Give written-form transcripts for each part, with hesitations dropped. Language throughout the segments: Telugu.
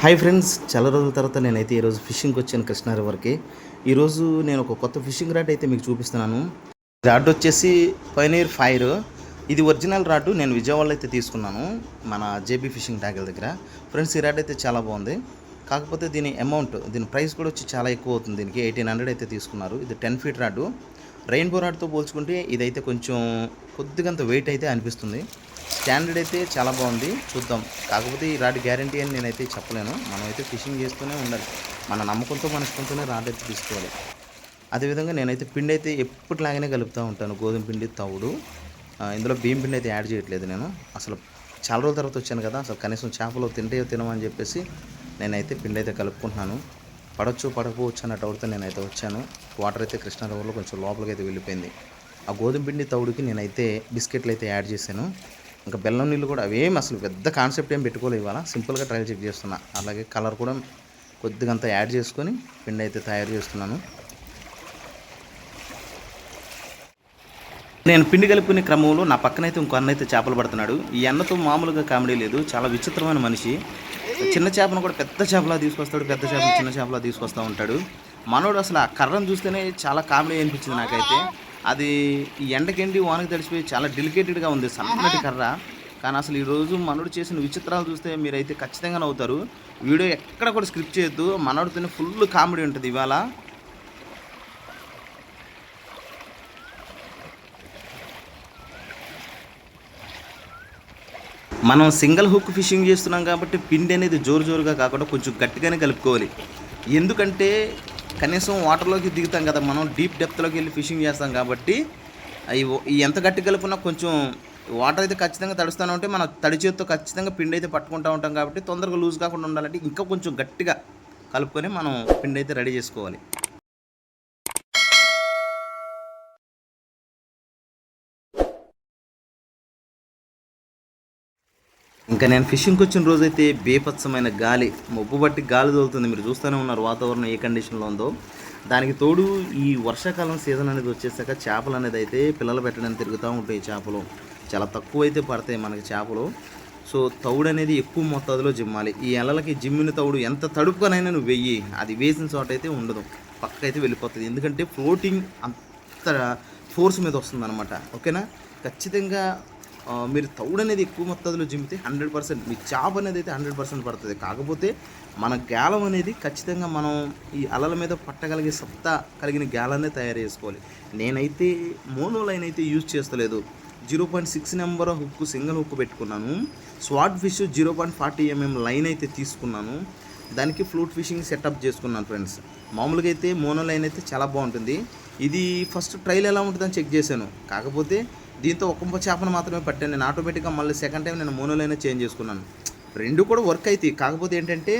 హాయ్ ఫ్రెండ్స్, చాలా రోజుల తర్వాత నేనైతే ఈరోజు ఫిషింగ్కి వచ్చాను కృష్ణా రివర్కి. ఈరోజు నేను ఒక కొత్త ఫిషింగ్ రాడ్ అయితే మీకు చూపిస్తున్నాను. రాడ్ వచ్చేసి పైనీర్ ఫైర్. ఇది ఒరిజినల్ రాడ్. నేను విజయవాడలో అయితే తీసుకున్నాను, మన జేబీ ఫిషింగ్ ట్యాగిల్ దగ్గర. ఫ్రెండ్స్, ఈ రాడ్ అయితే చాలా బాగుంది. కాకపోతే దీని ప్రైస్ కూడా వచ్చి చాలా ఎక్కువ అవుతుంది. దీనికి 1800 అయితే తీసుకున్నారు. ఇది 10 ఫీట్ రాడ్. రెయిన్బో రాడ్తో పోల్చుకుంటే ఇదైతే కొంచెం కొద్దిగంత వెయిట్ అయితే అనిపిస్తుంది. స్టాండర్డ్ అయితే చాలా బాగుంది, చూద్దాం. కాకపోతే ఈ రాడ్ గ్యారంటీ అని నేనైతే చెప్పలేను. మనమైతే ఫిషింగ్ చేస్తూనే ఉండాలి. మన నమ్మకంతో మనసుకుంటూనే రాడ్ అయితే తీసుకోవాలి. అదేవిధంగా నేనైతే పిండి అయితే ఎప్పటిలాగానే కలుపుతూ ఉంటాను. గోధుమ పిండి, తవుడు. ఇందులో బియ్యం పిండి అయితే యాడ్ చేయట్లేదు నేను. అసలు చాలా రోజుల తర్వాత వచ్చాను కదా, అసలు కనీసం చేపలు తినమని చెప్పేసి నేనైతే పిండి అయితే కలుపుకుంటున్నాను. పడవచ్చు పడకపోవచ్చు అన్న డౌట్తో నేనైతే వచ్చాను. వాటర్ అయితే కృష్ణా రివర్లో కొంచెం లోపలికి అయితే వెళ్ళిపోయింది. ఆ గోధుమ పిండి తవుడుకి నేనైతే బిస్కెట్లు అయితే యాడ్ చేశాను. ఇంకా బెల్లం నీళ్ళు కూడా అవేం అసలు పెద్ద కాన్సెప్ట్ ఏం పెట్టుకోలేదు. ఇవాళ సింపుల్గా ట్రయల్ చెక్ చేస్తున్నా. అలాగే కలర్ కూడా కొద్దిగంత యాడ్ చేసుకొని పిండి అయితే తయారు చేస్తున్నాను. నేను పిండి కలుపుకునే క్రమంలో నా పక్కనైతే ఇంకో అన్న అయితే చేపలు పడుతున్నాడు. ఈ అన్నతో మామూలుగా కామెడీ లేదు, చాలా విచిత్రమైన మనిషి. చిన్న చేపను కూడా పెద్ద చేపలా తీసుకొస్తాడు, పెద్ద చేపను చిన్న చేపలా తీసుకొస్తూ ఉంటాడు. మనోడు అసలు ఆ కర్రను చూస్తేనే చాలా కామెడీ అనిపించింది నాకైతే. అది ఈ ఎండకెండి వానకి తడిచిపోయి చాలా డెలికేటెడ్గా ఉంది, సన్నటి కర్ర. కానీ అసలు ఈరోజు మనోడు చేసిన విచిత్రాలు చూస్తే మీరైతే ఖచ్చితంగా నవ్వుతారు. వీడియో ఎక్కడ కూడా స్క్రిప్ట్ చేయొద్దు, మనోడితోనే ఫుల్ కామెడీ ఉంటుంది ఇవాళ. మనం సింగిల్ హుక్ ఫిషింగ్ చేస్తున్నాం కాబట్టి పిండి అనేది జోరుగా కాకుండా కొంచెం గట్టిగానే కలుపుకోవాలి. ఎందుకంటే కనీసం వాటర్లోకి దిగుతాం కదా, మనం డీప్ డెప్త్లోకి వెళ్ళి ఫిషింగ్ చేస్తాం కాబట్టి ఎంత గట్టి కలుపున్నా కొంచెం వాటర్ అయితే ఖచ్చితంగా తడుస్తూనే ఉంటే మనం తడి చేతితో ఖచ్చితంగా పిండి అయితే పట్టుకుంటూ ఉంటాం. కాబట్టి తొందరగా లూజ్ కాకుండా ఉండాలంటే ఇంకా కొంచెం గట్టిగా కలుపుకొని మనం పిండి అయితే రెడీ చేసుకోవాలి. ఇంకా నేను ఫిషింగ్కి వచ్చిన రోజైతే బేపత్సమైన గాలి, మబ్బు బట్టి గాలి తోలుతుంది. మీరు చూస్తూనే ఉన్నారు వాతావరణం ఏ కండిషన్లో ఉందో. దానికి తోడు ఈ వర్షాకాలం సీజన్ అనేది వచ్చేసాక చేపలు అనేది అయితే పిల్లలు పెట్టడానికి తిరుగుతూ ఉంటాయి. చేపలు చాలా తక్కువ అయితే పడతాయి మనకి చేపలు. సో తౌడు అనేది ఎక్కువ మొత్తాదులో జిమ్మాలి. ఈ ఎలలకి జిమ్మిన తౌడు ఎంత తడుపుకొనైనా నువ్వు వెయ్యి, అది వేసిన చోట అయితే ఉండదు, పక్క అయితే వెళ్ళిపోతుంది. ఎందుకంటే ఫ్లోటింగ్ అంత ఫోర్స్ మీద వస్తుంది అనమాట. ఓకేనా, ఖచ్చితంగా మీరు తౌడు అనేది ఎక్కువ మొత్తంలో జిమ్మితే 100% మీ చేప అనేది అయితే 100% పడుతుంది. కాకపోతే మన గ్యాలం అనేది ఖచ్చితంగా మనం ఈ అలల మీద పట్టగలిగే సత్తా కలిగిన గ్యాలనే తయారు చేసుకోవాలి. నేనైతే మోనో లైన్ అయితే యూజ్ చేస్తలేదు. 0.6 నెంబర్ హుక్, సింగిల్ హుక్ పెట్టుకున్నాను. స్వాట్ ఫిష్ 0.40 mm లైన్ అయితే తీసుకున్నాను. దానికి ఫ్లూట్ ఫిషింగ్ సెటప్ చేసుకున్నాను ఫ్రెండ్స్. మామూలుగా అయితే మోనో లైన్ అయితే చాలా బాగుంటుంది. ఇది ఫస్ట్ ట్రైల్ ఎలా ఉంటుందని చెక్ చేశాను. కాకపోతే దీంతో ఒక్కొక్క చేపను మాత్రమే పట్టాను నేను. ఆటోమేటిక్గా మళ్ళీ సెకండ్ టైం నేను మోనోలైనా చేంజ్ చేసుకున్నాను. రెండు కూడా వర్క్ అవుతాయి. కాకపోతే ఏంటంటే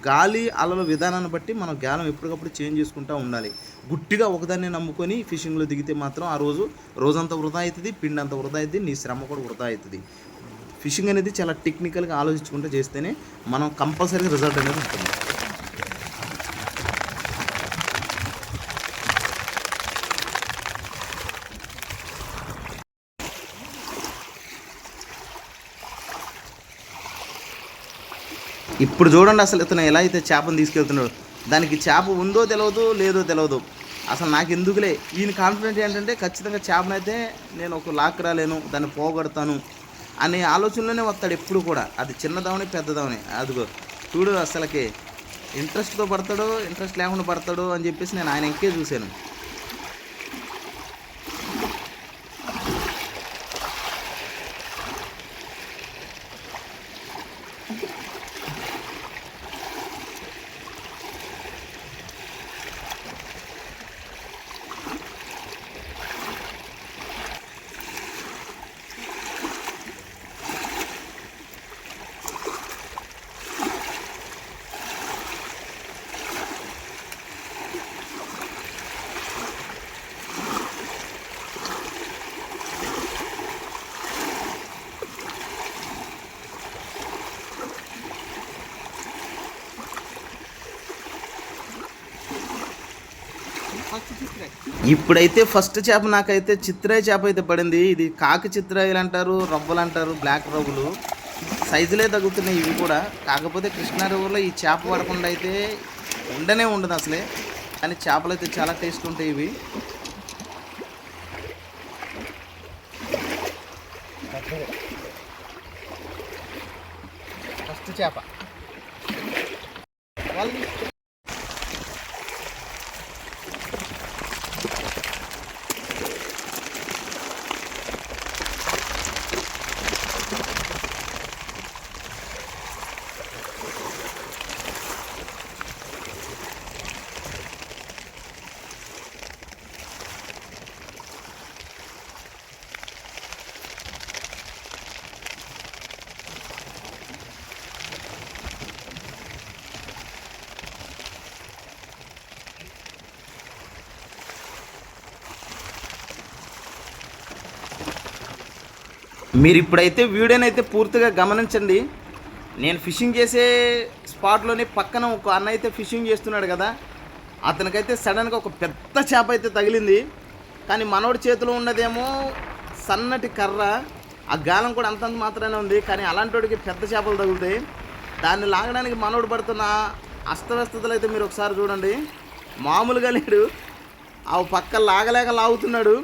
గాలి అలల విధానాన్ని బట్టి మనం గ్యాలం ఎప్పటికప్పుడు చేంజ్ చేసుకుంటూ ఉండాలి. గుట్టిగా ఒకదాన్ని నమ్ముకొని ఫిషింగ్లో దిగితే మాత్రం ఆ రోజంతా వృధా అవుతుంది, పిండి అంతా వృధా అవుతుంది, నీ శ్రమ కూడా వృధా అవుతుంది. ఫిషింగ్ అనేది చాలా టెక్నికల్గా ఆలోచించుకుంటూ చేస్తేనే మనం కంపల్సరీగా రిజల్ట్ అనేది ఉంటుంది. ఇప్పుడు చూడండి అసలు ఇతను ఎలా అయితే చేపను తీసుకెళ్తున్నాడు. దానికి చేప ఉందో తెలియదు, లేదో తెలియదు. అసలు నాకు ఎందుకులే, ఈయన కాన్ఫిడెంట్ ఏంటంటే ఖచ్చితంగా చేపనైతే నేను ఒక లాక్ రాలేను, దాన్ని పోగొడతాను అనే ఆలోచనలోనే వస్తాడు ఎప్పుడు కూడా. అది చిన్నదవని పెద్దదవని. అదిగో చూడు, అసలుకి ఇంట్రెస్ట్తో పడతాడో ఇంట్రెస్ట్ లేకుండా పడతాడో అని చెప్పేసి నేను ఆయన ఇంకే చూశాను. ఇప్పుడైతే ఫస్ట్ చేప నాకైతే చిత్రాయి చేప అయితే పడింది. ఇది కాకి చిత్రాయిలు అంటారు, రవ్వలు అంటారు, బ్లాక్ రవ్వలు. సైజులే తగ్గుతున్నాయి ఇవి కూడా. కాకపోతే కృష్ణా రివర్లో ఈ చేప పడకుండా అయితే ఉండనే ఉండదు అసలే. కానీ చేపలు అయితే చాలా టేస్ట్ ఉంటాయి ఇవి. ఫస్ట్ చేప మీరు ఇప్పుడైతే వీడియోనైతే పూర్తిగా గమనించండి. నేను ఫిషింగ్ చేసే స్పాట్లోనే పక్కన ఒక అన్న అయితే ఫిషింగ్ చేస్తున్నాడు కదా, అతనికైతే సడన్గా ఒక పెద్ద చేప అయితే తగిలింది. కానీ మనోడి చేతిలో ఉన్నదేమో సన్నటి కర్ర, ఆ గాలం కూడా అంతంత మాత్రమే ఉంది. కానీ అలాంటి వాడికి పెద్ద చేపలు తగులుతాయి. దాన్ని లాగడానికి మనోడు పడుతున్న అస్తవ్యస్తతలు అయితే మీరు ఒకసారి చూడండి. మామూలుగా లేడు. ఆ పక్క లాగలేక లాగుతున్నాడు.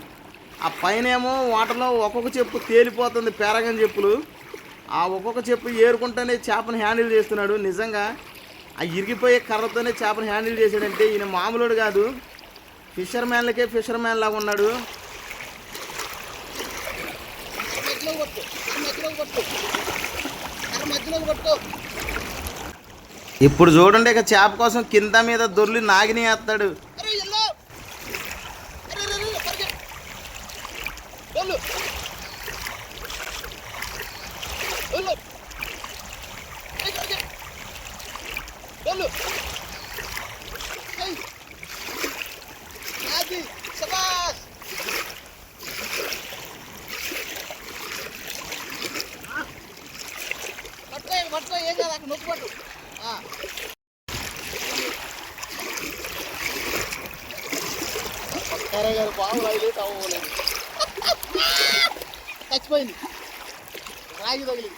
ఆ పైన ఏమో వాటర్లో ఒక్కొక్క చెప్పు తేలిపోతుంది, పేరగని చెప్పులు. ఆ ఒక్కొక్క చెప్పు ఏరుకుంటూనే చేపను హ్యాండిల్ చేస్తున్నాడు. నిజంగా ఆ ఇరిగిపోయే కర్రతోనే చేపను హ్యాండిల్ చేశాడంటే ఈయన మామూలుడు కాదు. ఫిషర్ మ్యాన్ లాగా ఉన్నాడు. ఇప్పుడు చూడండి, ఇక చేప కోసం కింద మీద దొర్లి నాగిని వేస్తాడు. ఏం కాదు, అక్కడ నొక్కి పట్టు. గారు బాగులు 5 లీటర్ అవ్వలేదు. చచ్చిపోయింది, రాగి తగిలి.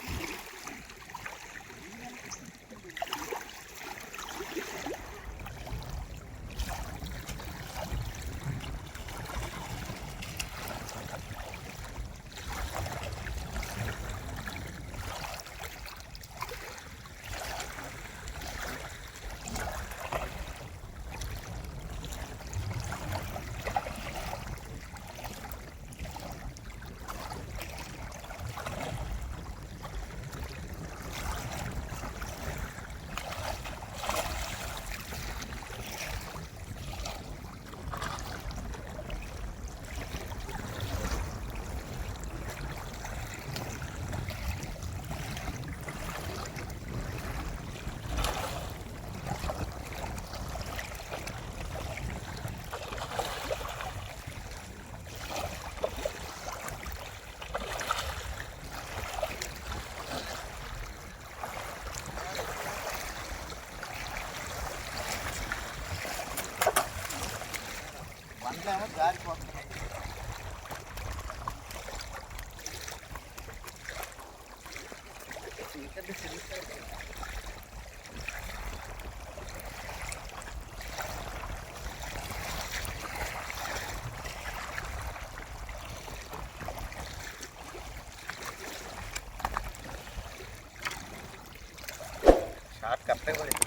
షార్ట్ కరెక్ట్గా పడింది.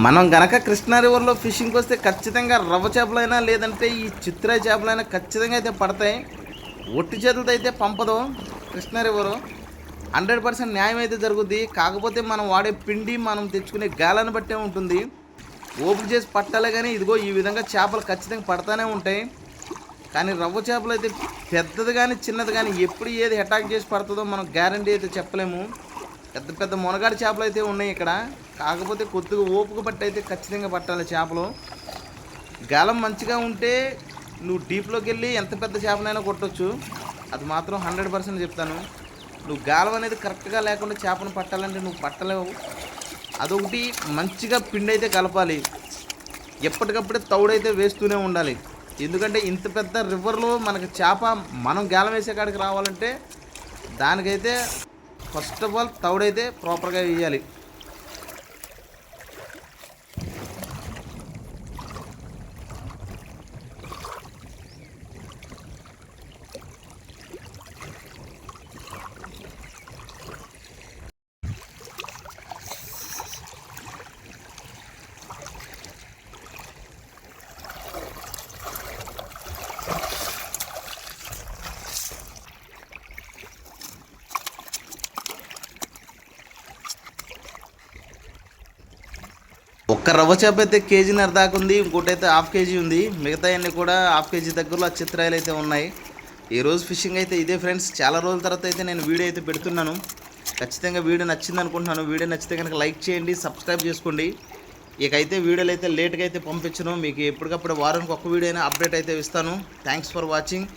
మనం గనక కృష్ణా రివర్లో ఫిషింగ్కి వస్తే ఖచ్చితంగా రవ్వ చేపలైనా లేదంటే ఈ చిత్రాయి చేపలైనా ఖచ్చితంగా అయితే పడతాయి. ఒట్టి చేతులతో అయితే పంపదు కృష్ణా రివరు. 100% న్యాయం అయితే జరుగుద్ది. కాకపోతే మనం వాడే పిండి మనం తెచ్చుకునే గాలాన్ని బట్టే ఉంటుంది. ఓపిక చేసి పట్టాలే కానీ ఇదిగో ఈ విధంగా చేపలు ఖచ్చితంగా పడతానే ఉంటాయి. కానీ రవ్వ చేపలు అయితే పెద్దది కానీ చిన్నది కానీ ఎప్పుడు ఏది అటాక్ చేసి పడుతుందో మనం గ్యారంటీ అయితే చెప్పలేము. పెద్ద పెద్ద మునగాడి చేపలు అయితే ఉన్నాయి ఇక్కడ. కాకపోతే కొద్దిగా ఓపిక పట్టి అయితే ఖచ్చితంగా పట్టాలి చేపలు. గాలం మంచిగా ఉంటే నువ్వు డీప్లోకి వెళ్ళి ఎంత పెద్ద చేపనైనా కొట్టవచ్చు. అది మాత్రం 100% చెప్తాను. నువ్వు గాలం అనేది కరెక్ట్గా లేకుండా చేపను పట్టాలంటే నువ్వు పట్టలేవు. అదొకటి, మంచిగా పిండి అయితే కలపాలి. ఎప్పటికప్పుడే తౌడైతే వేస్తూనే ఉండాలి. ఎందుకంటే ఇంత పెద్ద రివర్లో మనకి చేప మనం గాలం వేసే కాడికి రావాలంటే దానికైతే ఫస్ట్ ఆఫ్ ఆల్ తౌడైతే ప్రాపర్గా వేయాలి. ఒక్క రవ్వ చేప అయితే కేజీన్నర దాకా ఉంది. ఇంకోటి అయితే హాఫ్ కేజీ ఉంది. మిగతా అన్నీ కూడా హాఫ్ కేజీ దగ్గరలో ఆ చిత్రాలు అయితే ఉన్నాయి. ఈరోజు ఫిషింగ్ అయితే ఇదే ఫ్రెండ్స్. చాలా రోజుల తర్వాత అయితే నేను వీడియో అయితే పెడుతున్నాను. ఖచ్చితంగా వీడియో నచ్చింది అనుకుంటున్నాను. వీడియో నచ్చితే కనుక లైక్ చేయండి, సబ్స్క్రైబ్ చేసుకోండి. ఇకైతే వీడియోలు అయితే లేట్గా అయితే పంపించను. మీకు ఎప్పటికప్పుడు వారానికి ఒక్క వీడియో అయినా అప్డేట్ అయితే ఇస్తాను. Thanks for watching.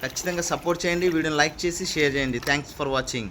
ఖచ్చితంగా సపోర్ట్ చేయండి. వీడియోని లైక్ చేసి షేర్ చేయండి. Thanks for watching.